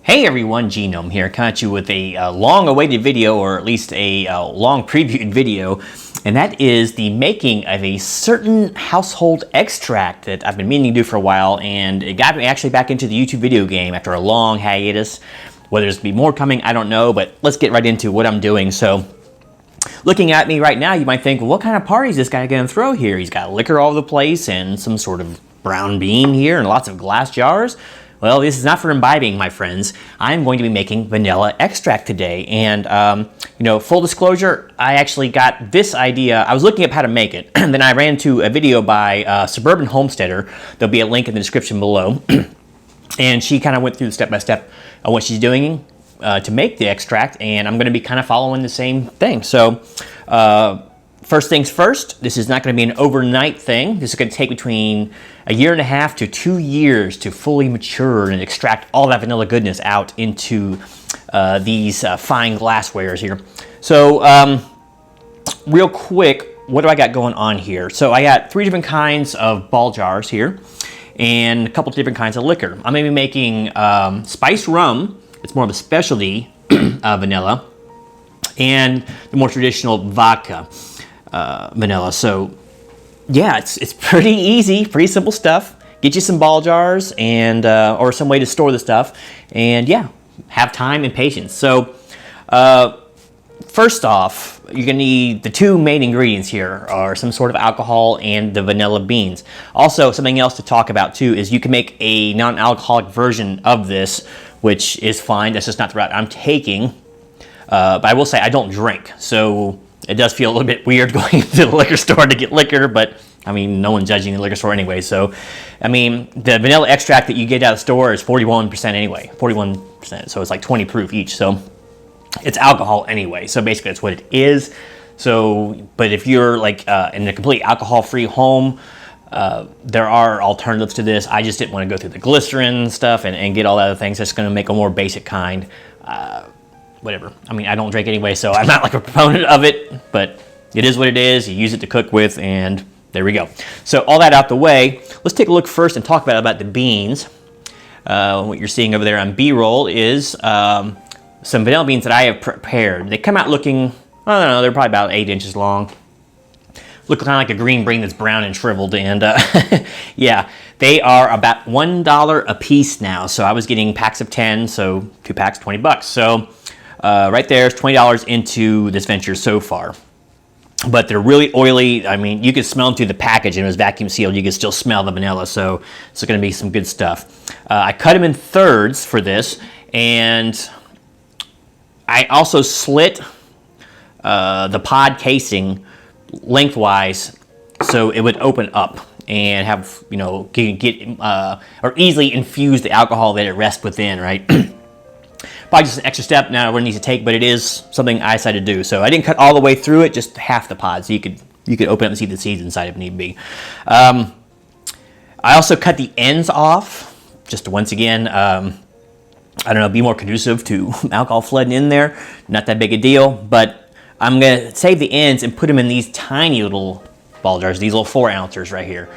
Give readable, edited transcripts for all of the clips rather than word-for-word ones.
Hey everyone, Genome here, coming at you with a long-awaited video, or at least a long previewed video, and that is the making of a certain household extract that I've been meaning to do for a while, and it got me actually back into the YouTube video game after a long hiatus. Whether there's be more coming, I don't know, but let's get right into what I'm doing. So, looking at me right now, you might think, well, what kind of party is this guy going to throw here? He's got liquor all over the place and some sort of brown bean here and lots of glass jars. Well, this is not for imbibing, my friends. I'm going to be making vanilla extract today. And, full disclosure, I actually got this idea. I was looking up how to make it, and then I ran into a video by Suburban Homesteader. There'll be a link in the description below. And she kind of went through the step-by-step on what she's doing to make the extract, and I'm going to be kind of following the same thing. So, first things first, this is not going to be an overnight thing. This is going to take between a year and a half to 2 years to fully mature and extract all that vanilla goodness out into these fine glasswares here. So real quick, what do I got going on here? So I got 3 different kinds of ball jars here and a couple different kinds of liquor. I'm going to be making spiced rum. It's more of a specialty vanilla, and the more traditional vodka vanilla. So yeah, it's pretty easy, pretty simple stuff. Get you some ball jars and or some way to store the stuff, and yeah, have time and patience. So first off, you're gonna need the 2 main ingredients here are some sort of alcohol and the vanilla beans. Also, something else to talk about too is you can make a non-alcoholic version of this, which is fine. That's just not the route I'm taking. But I will say I don't drink, so it does feel a little bit weird going to the liquor store to get liquor, but I mean, no one's judging the liquor store anyway. So, I mean, the vanilla extract that you get out of the store is 41% anyway, 41%. So it's like 20 proof each. So it's alcohol anyway. So basically that's what it is. So, but if you're like in a complete alcohol-free home, there are alternatives to this. I just didn't want to go through the glycerin stuff and get all the other things. It's going to make a more basic kind. Whatever. I mean, I don't drink anyway, so I'm not like a proponent of it, but it is what it is. You use it to cook with, and there we go. So all that out the way, let's take a look first and talk about the beans. What you're seeing over there on B-roll is some vanilla beans that I have prepared. They come out looking, I don't know, they're probably about 8 inches long. Look kind of like a green bean that's brown and shriveled, and yeah, they are about $1 a piece now. So I was getting packs of 10, so 2 packs, $20. So right there is $20 into this venture so far. But they're really oily. I mean, you can smell them through the package, and it was vacuum sealed. You can still smell the vanilla, so it's going to be some good stuff. I cut them in thirds for this, and I also slit the pod casing lengthwise so it would open up and have, get or easily infuse the alcohol that it rests within, right? Probably just an extra step now everyone needs to take, but it is something I decided to do. So I didn't cut all the way through it, just half the pod, so you could open up and see the seeds inside if need be. I also cut the ends off, just to once again, I don't know, be more conducive to alcohol flooding in there. Not that big a deal, but I'm gonna save the ends and put them in these tiny little ball jars, these little 4 ounces right here.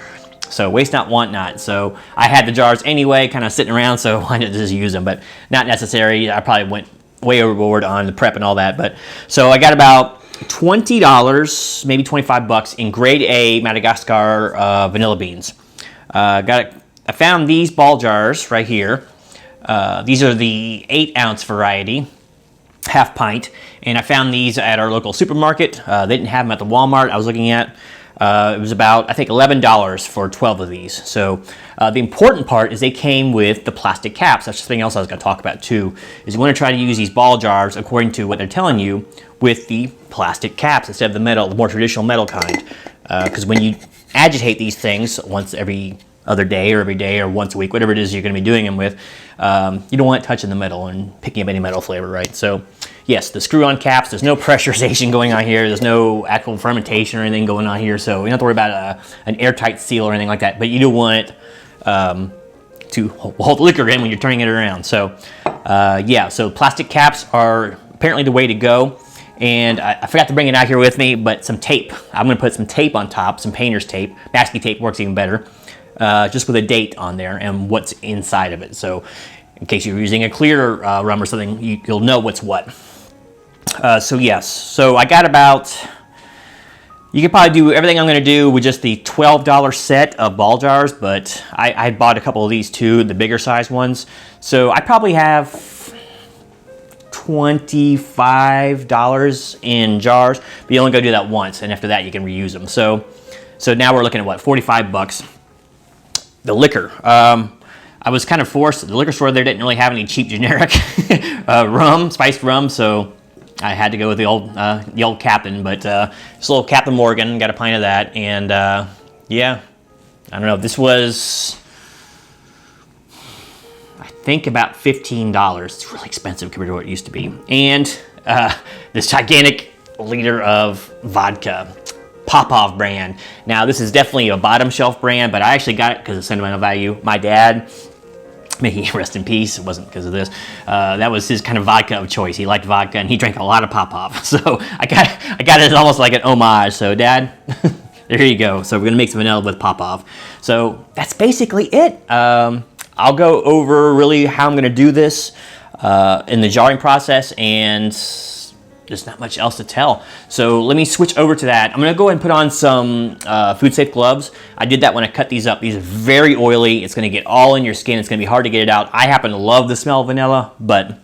So waste not, want not. So I had the jars anyway, kind of sitting around, so why not just use them? But not necessary. I probably went way overboard on the prep and all that. But so I got about $20, maybe $25 in grade A Madagascar vanilla beans. I found these ball jars right here. These are the 8-ounce variety, half pint, and I found these at our local supermarket. They didn't have them at the Walmart I was looking at. It was about, I think, $11 for 12 of these. So the important part is they came with the plastic caps. That's something else I was going to talk about too, is you want to try to use these ball jars according to what they're telling you with the plastic caps instead of the metal, the more traditional metal kind. Because when you agitate these things once every other day or every day or once a week, whatever it is you're going to be doing them with, you don't want it touching the metal and picking up any metal flavor, right? So yes, the screw-on caps, there's no pressurization going on here. There's no actual fermentation or anything going on here. So you don't have to worry about an airtight seal or anything like that. But you do want it to hold the liquor in when you're turning it around. So yeah, so plastic caps are apparently the way to go. And I forgot to bring it out here with me, but some tape. I'm going to put some tape on top, some painter's tape. Masking tape works even better. Just with a date on there and what's inside of it. So in case you're using a clear rum or something, you'll know what's what. So yes, so I got about, you could probably do everything I'm going to do with just the $12 set of ball jars, but I bought a couple of these too, the bigger size ones. So I probably have $25 in jars, but you only go do that once, and after that you can reuse them. So now we're looking at what, 45 bucks. The liquor, I was kind of forced. The liquor store there didn't really have any cheap generic rum, spiced rum, so I had to go with the old Captain. But just a little Captain Morgan, got a pint of that, and yeah, I don't know. This was, I think, about $15. It's really expensive compared to what it used to be. And this gigantic liter of vodka, Popov brand. Now, this is definitely a bottom shelf brand, but I actually got it because of sentimental value. My dad, may he rest in peace, it wasn't because of this, that was his kind of vodka of choice. He liked vodka, and he drank a lot of Popov. So I got it almost like an homage. So, Dad, there you go. So we're going to make some vanilla with Popov. So that's basically it. I'll go over really how I'm going to do this in the jarring process, and there's not much else to tell. So let me switch over to that. I'm going to go ahead and put on some food safe gloves. I did that when I cut these up. These are very oily. It's going to get all in your skin. It's going to be hard to get it out. I happen to love the smell of vanilla, but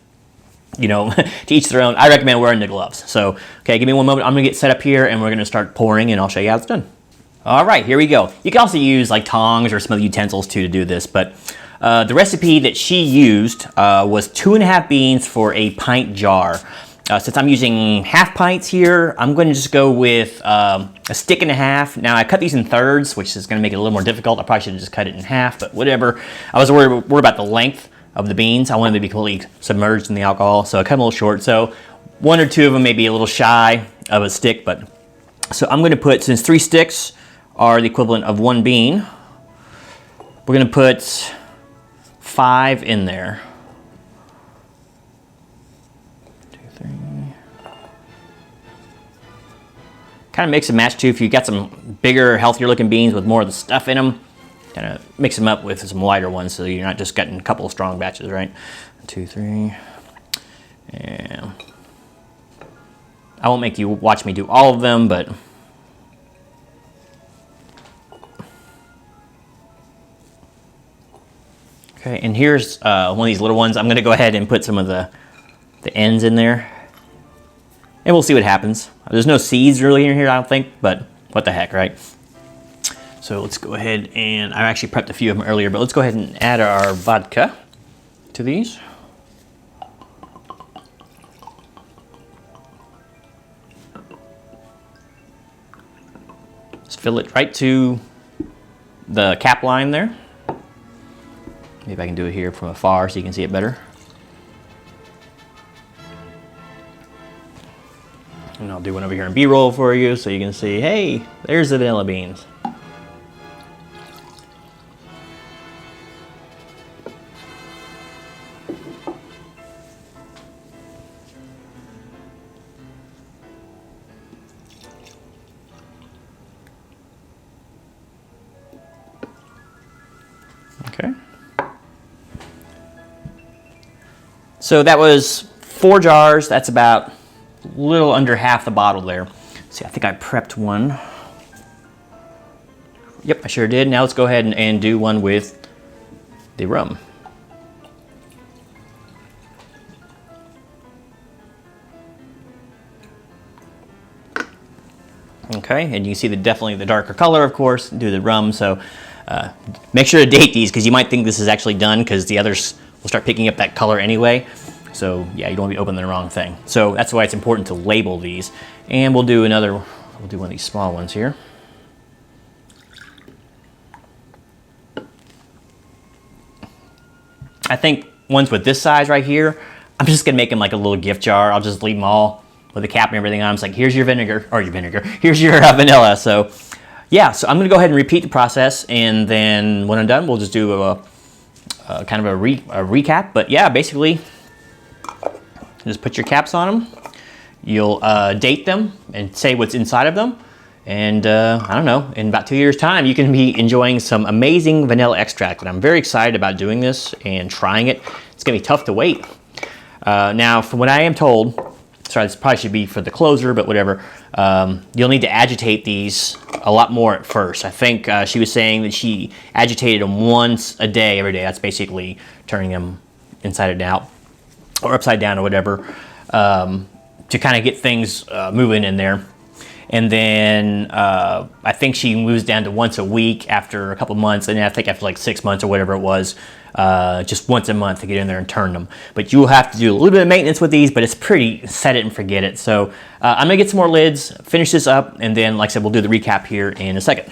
you know, to each their own. I recommend wearing the gloves. So, okay, give me one moment. I'm going to get set up here, and we're going to start pouring, and I'll show you how it's done. All right, here we go. You can also use like tongs or some of the utensils too to do this, but the recipe that she used was 2.5 beans for a pint jar. Since I'm using half pints here, I'm going to just go with a stick and a half. Now, I cut these in thirds, which is going to make it a little more difficult. I probably should have just cut it in half, but whatever. I was worried about the length of the beans. I wanted them to be completely submerged in the alcohol, so I cut them a little short. So one or two of them may be a little shy of a stick, but so I'm going to put, since 3 sticks are the equivalent of 1 bean, we're going to put 5 in there. 2, 3. Kind of mix and match too. If you got some bigger, healthier looking beans with more of the stuff in them, kind of mix them up with some lighter ones so you're not just getting a couple of strong batches, right? 2, 3. And I won't make you watch me do all of them, but okay, and here's one of these little ones. I'm going to go ahead and put some of the ends in there, and we'll see what happens. There's no seeds really in here, I don't think, but what the heck, right? So let's go ahead, and I actually prepped a few of them earlier, but let's go ahead and add our vodka to these. Just fill it right to the cap line there. Maybe I can do it here from afar so you can see it better. And I'll do one over here in B-roll for you so you can see, hey, there's the vanilla beans. Okay. So that was 4 jars. That's about a little under half the bottle there. See, I think I prepped one. Yep, I sure did. Now let's go ahead and do one with the rum. Okay, and you can see definitely the darker color, of course, do the rum. So make sure to date these because you might think this is actually done because the others will start picking up that color anyway. So yeah, you don't want to be opening the wrong thing. So that's why it's important to label these. And we'll do one of these small ones here. I think ones with this size right here, I'm just gonna make them like a little gift jar. I'll just leave them all with the cap and everything on. It's like, here's your vinegar, here's your vanilla. So yeah, so I'm gonna go ahead and repeat the process, and then when I'm done, we'll just do a kind of a recap. But yeah, basically, just put your caps on them. You'll date them and say what's inside of them. And I don't know, in about 2 years' time, you can be enjoying some amazing vanilla extract. And I'm very excited about doing this and trying it. It's it's going to be tough to wait. Now, from what I am told, sorry, this probably should be for the closer, but whatever, you'll need to agitate these a lot more at first. I think she was saying that she agitated them once a day, every day. That's basically turning them inside and out, or upside down, or whatever, to kind of get things moving in there. And then I think she moves down to once a week after a couple months, and I think after like 6 months or whatever it was, just once a month to get in there and turn them. But you will have to do a little bit of maintenance with these, but it's pretty set it and forget it. So I'm gonna get some more lids, finish this up, and then, like I said, we'll do the recap here in a second.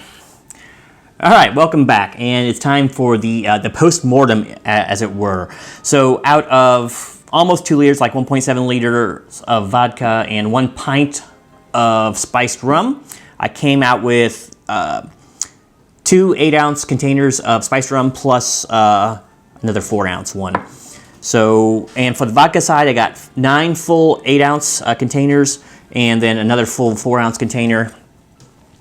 All right, welcome back, and it's time for the post-mortem, as it were. So out of almost 2 liters, like 1.7 liters of vodka and 1 pint of spiced rum, I came out with 2 8-ounce containers of spiced rum plus another 4-ounce one. So, and for the vodka side, I got 9 full 8-ounce containers, and then another full 4-ounce container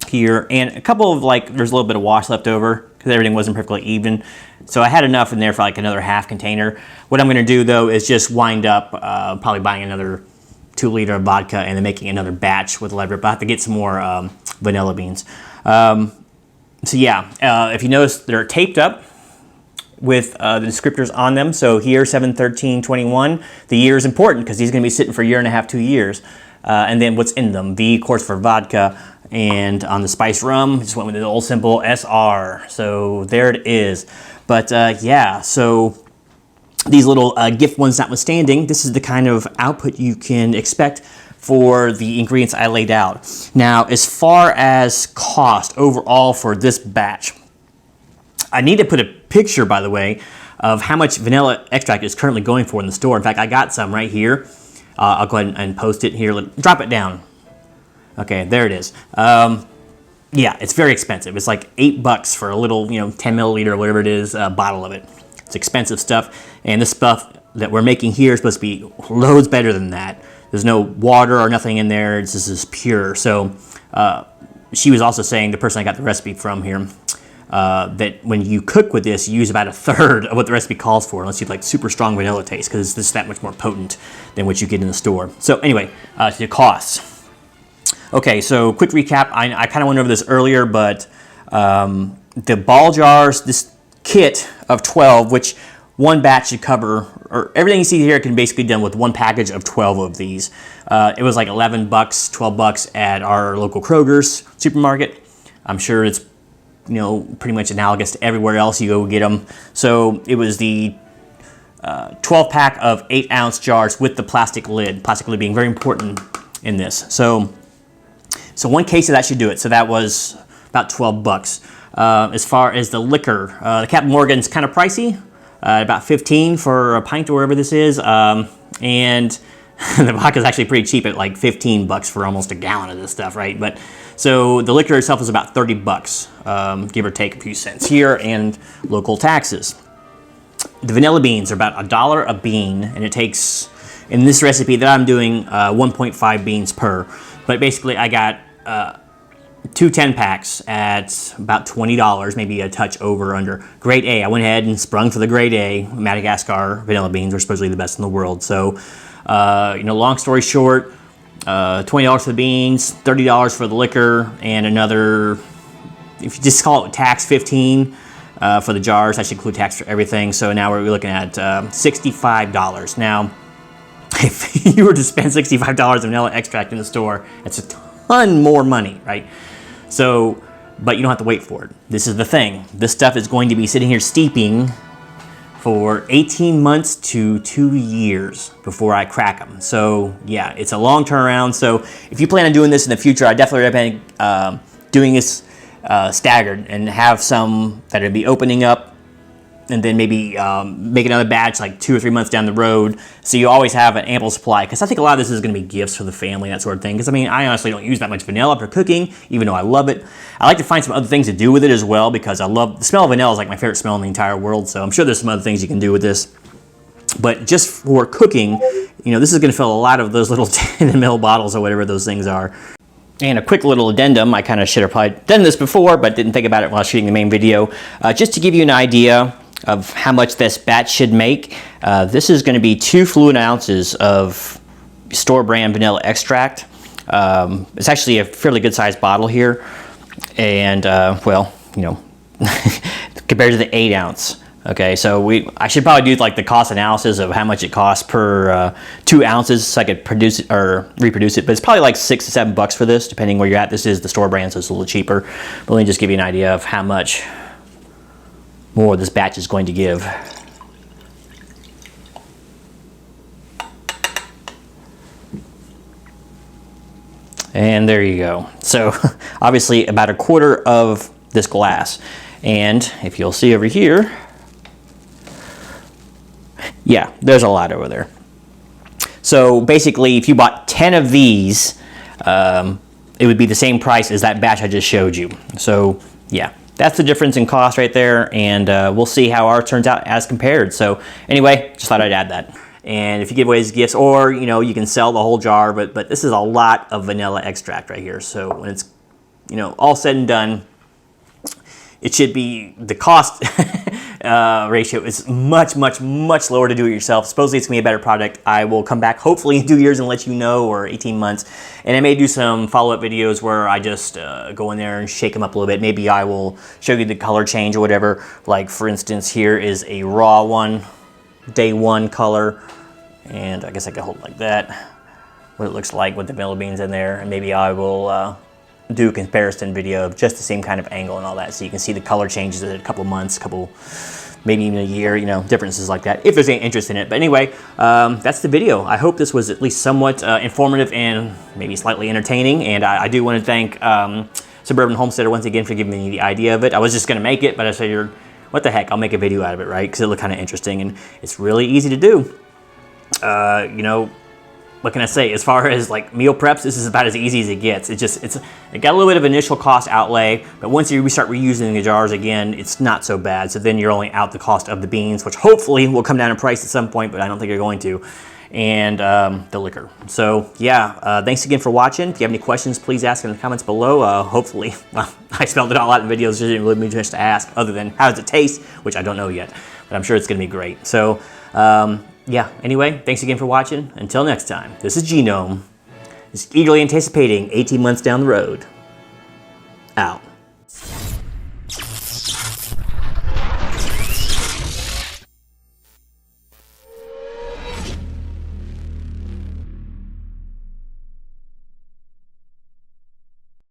here, and a couple of, like, there's a little bit of wash left over because everything wasn't perfectly even. So I had enough in there for like another half container. What I'm going to do though is just wind up probably buying another 2 liter of vodka and then making another batch with lever, but I have to get some more vanilla beans. So yeah, if you notice, they're taped up with the descriptors on them. So here, 7/13/21. The year is important because these are going to be sitting for 1.5 to 2 years. And then what's in them. V, of course, for vodka. And on the spiced rum, just went with the old simple SR. So there it is. But yeah, so these little gift ones notwithstanding, this is the kind of output you can expect for the ingredients I laid out. Now, as far as cost overall for this batch, I need to put a picture, by the way, of how much vanilla extract is currently going for in the store. In fact, I got some right here. I'll go ahead and post it here. Drop it down. Okay, there it is. Yeah, it's very expensive. It's like $8 for a little, 10 milliliter or whatever it is, bottle of it. It's expensive stuff, and this stuff that we're making here is supposed to be loads better than that. There's no water or nothing in there. This is pure. So she was also saying, the person I got the recipe from here, that when you cook with this, you use about 1/3 of what the recipe calls for, unless you like super strong vanilla taste, because this is that much more potent than what you get in the store. So anyway, to the costs. Okay, so quick recap. I kind of went over this earlier, but the ball jars, this kit of 12, which one batch should cover, or everything you see here can basically be done with one package of 12 of these. It was like $11, $12 at our local Kroger's supermarket. I'm sure it's pretty much analogous to everywhere else you go get them. So it was the 12 pack of 8-ounce jars with the plastic lid being very important in this. So one case of that should do it. So that was about $12. As far as the liquor, the Captain Morgan's kind of pricey, about $15 for a pint or whatever this is, and the vodka's actually pretty cheap at like $15 for almost a gallon of this stuff, right? But so the liquor itself is about $30, give or take a few cents here, and local taxes. The vanilla beans are about $1 a bean, and it takes, in this recipe that I'm doing, 1.5 beans per. But basically, I got 2 10-packs at about $20, maybe a touch over under. Grade A. I went ahead and sprung for the Grade A. Madagascar vanilla beans are supposedly the best in the world. So, long story short, $20 for the beans, $30 for the liquor, and another, if you just call it tax, $15 for the jars. I should include tax for everything. So now we're looking at $65. Now, if you were to spend $65 of vanilla extract in the store, it's a ton more money, right? So, but you don't have to wait for it. This is the thing. This stuff is going to be sitting here steeping for 18 months to 2 years before I crack them. So yeah, it's a long turnaround. So if you plan on doing this in the future, I definitely recommend doing this staggered, and have some that will be opening up, and then maybe make another batch like 2 or 3 months down the road, so you always have an ample supply. Because I think a lot of this is going to be gifts for the family, that sort of thing. Because I honestly don't use that much vanilla for cooking, even though I love it. I like to find some other things to do with it as well, because I love the smell of vanilla is like my favorite smell in the entire world. So I'm sure there's some other things you can do with this. But just for cooking, this is going to fill a lot of those little 10 ml bottles or whatever those things are. And a quick little addendum, I kind of should have probably done this before, but didn't think about it while shooting the main video. Just to give you an idea, of how much this batch should make. This is going to be 2 fluid ounces of store brand vanilla extract. It's actually a fairly good sized bottle here, and well, you know, compared to the 8 ounce. Okay, so I should probably do like the cost analysis of how much it costs per 2 ounces so I could produce it or reproduce it, but it's probably like $6 to $7 for this, depending where you're at. This is the store brand, so it's a little cheaper. But let me just give you an idea of how much more this batch is going to give. And there you go. So obviously about 1/4 of this glass. And if you'll see over here, yeah, there's a lot over there. So basically, if you bought 10 of these, it would be the same price as that batch I just showed you. So yeah, that's the difference in cost right there, and we'll see how ours turns out as compared. So anyway, just thought I'd add that. And if you give away as gifts, or you know, you can sell the whole jar, but this is a lot of vanilla extract right here. So when it's, you know, all said and done, it should be, the cost ratio is much lower to do it yourself. Supposedly it's gonna be a better product. I will come back hopefully in 2 years and let you know, or 18 months. And I may do some follow-up videos where I just go in there and shake them up a little bit. Maybe I will show you the color change or whatever. Like for instance, here is a raw one, day 1 color. And I guess I can hold it like that. What it looks like with the vanilla beans in there. And maybe I will do a comparison video of just the same kind of angle and all that, so you can see the color changes in a couple months, maybe even a year, you know, differences like that, if there's any interest in it. But anyway, that's the video. I hope this was at least somewhat informative and maybe slightly entertaining. And I do want to thank Suburban Homesteader once again for giving me the idea of it. I was just going to make it, but I figured, what the heck, I'll make a video out of it, right? Because it looked kind of interesting, and it's really easy to do. You know, what can I say? As far as like meal preps, this is about as easy as it gets. It got a little bit of initial cost outlay, but once you start reusing the jars again, it's not so bad. So then you're only out the cost of the beans, which hopefully will come down in price at some point, but I don't think you're going to, and the liquor. So yeah, thanks again for watching. If you have any questions, please ask in the comments below. Hopefully, well, I spelled it all out in videos, so didn't really be much to ask other than how does it taste, which I don't know yet, but I'm sure it's gonna be great. So yeah, anyway, thanks again for watching. Until next time, this is Genome, just eagerly anticipating 18 months down the road. Out.